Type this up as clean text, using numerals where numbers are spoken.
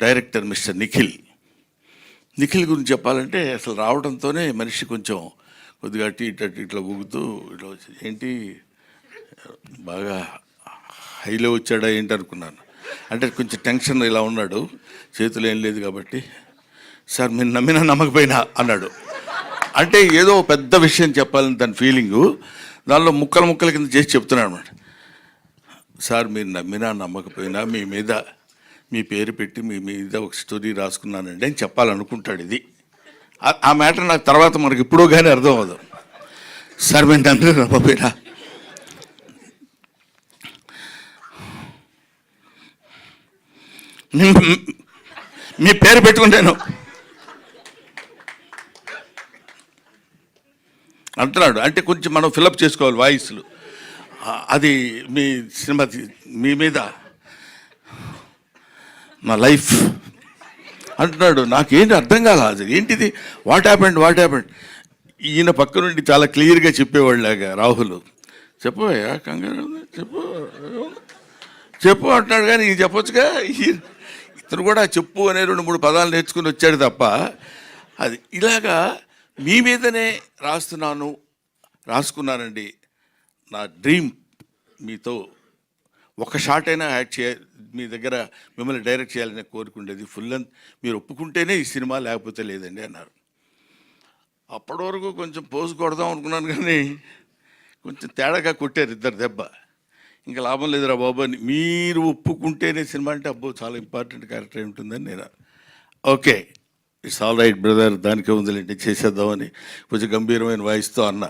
Director mister Nikhil గురించి చెప్పాలంటే అసలు రావడంతోనే మనిషి కొంచెం కొద్దిగా అటు ఇటు ఇట్లా ఊగుతూ ఇట్లా వచ్చి ఏంటి బాగా హైలో వచ్చాడా ఏంటి అనుకున్నాను. అంటే కొంచెం టెన్షన్ ఇలా ఉన్నాడు, చేతులు ఏం లేదు కాబట్టి సార్ మీరు నమ్మినా నమ్మకపోయినా అన్నాడు. అంటే ఏదో పెద్ద విషయం చెప్పాలని దాని ఫీలింగు, దానిలో ముక్కల కింద చేసి చెప్తున్నాడు అనమాట. సార్ మీరు నమ్మినా నమ్మకపోయినా మీ మీద మీ పేరు పెట్టి మీ మీద ఒక స్టోరీ రాసుకున్నానండి అని చెప్పాలనుకుంటాడు. ఇది ఆ మ్యాటర్ నాకు తర్వాత మనకి ఇప్పుడు కానీ అర్థం అవ్వదు. సార్ మేము నమ్మినా నమ్మకపోయినా మీ పేరు పెట్టుకుంటాను అంటున్నాడు. అంటే కొంచెం మనం ఫిలప్ చేసుకోవాలి వాయిస్లు. అది మీ సినిమా మీ మీద నా లైఫ్ అంటున్నాడు. నాకేంటి అర్థం కాల, అది ఏంటిది, వాట్ హ్యాపెండ్. ఈయన పక్క నుండి చాలా క్లియర్గా చెప్పేవాళ్ళలాగా రాహుల్ చెప్పవయ్యా కంగారు చెప్పు అంటున్నాడు. కానీ ఇది చెప్పొచ్చుగా, ఇతను కూడా చెప్పు అనే 2-3 పదాలు నేర్చుకుని వచ్చాడు తప్ప అది ఇలాగా మీ మీదనే రాసుకున్నానండి. నా డ్రీమ్ మీతో ఒక షాట్ అయినా యాడ్ మీ దగ్గర మిమ్మల్ని డైరెక్ట్ చేయాలని కోరుకుండేది. ఫుల్ లెంత్ మీరు ఒప్పుకుంటేనే ఈ సినిమా, లేకపోతే లేదండి అన్నారు. అప్పటి వరకు కొంచెం పోజు కొడదాం అనుకున్నాను, కానీ కొంచెం తేడాగా కొట్టారు ఇద్దరు దెబ్బ. ఇంకా లాభం లేదురా బాబు అని. మీరు ఒప్పుకుంటేనే సినిమా అంటే అబ్బో చాలా ఇంపార్టెంట్ క్యారెక్టర్ ఉంటుందని నేను okay it's all right brother, దానికే ఉందిలేండి చేసేద్దామని కొంచెం గంభీరమైన వాయిస్తో అన్నా.